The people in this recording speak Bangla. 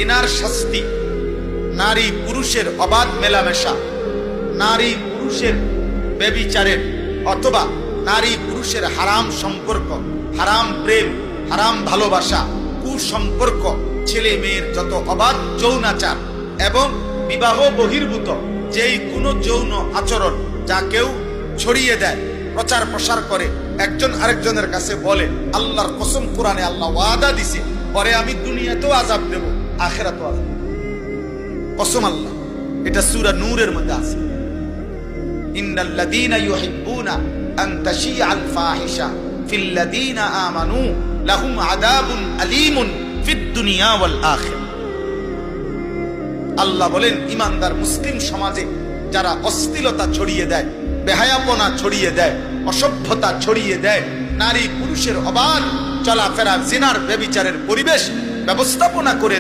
জিনার শাস্তি, নারী পুরুষের অবাধ মেলামেশা, নারী পুরুষের ব্যভিচারের অথবা নারী পুরুষের হারাম সম্পর্ক, হারাম প্রেম, হারাম ভালোবাসা, কুসম্পর্ক, ছেলে মেয়ের যত অবাধ যৌনাচার এবং বিবাহ বহির্ভূত যেই কোনো যৌন আচরণ যা কেউ ছড়িয়ে দেয়, প্রচার প্রসার করে, একজন আরেকজনের কাছে বলে, আল্লাহর কসম কোরআনে আল্লাহ ওয়াদা দিছে পরে আমি দুনিয়াতেও আযাব দেব, আখিরাতেও আযাব দেব। কসম আল্লাহ, এটা সূরা নূরের মধ্যে আছে। ইন্নাল্লাযীনা ইউহিব্বুনা আন তাশিআল ফাহিশা ফিল্লাযীনা আমানু লাহুম আযাবুন আলীমুন ফিদ দুনিয়া ওয়াল আখিরা। আল্লাহ বলেন, ইমানদার মুসলিম সমাজে যারা অশ্লীলতা ছড়িয়ে দেয়, বেহায়াপনা ছড়িয়ে দেয়, অসভ্যতা ছড়িয়ে দেয়, নারী পুরুষের অবাধ চলাফেরা, জিনার ব্যভিচারের পরিবেশ ব্যবস্থাপনা করে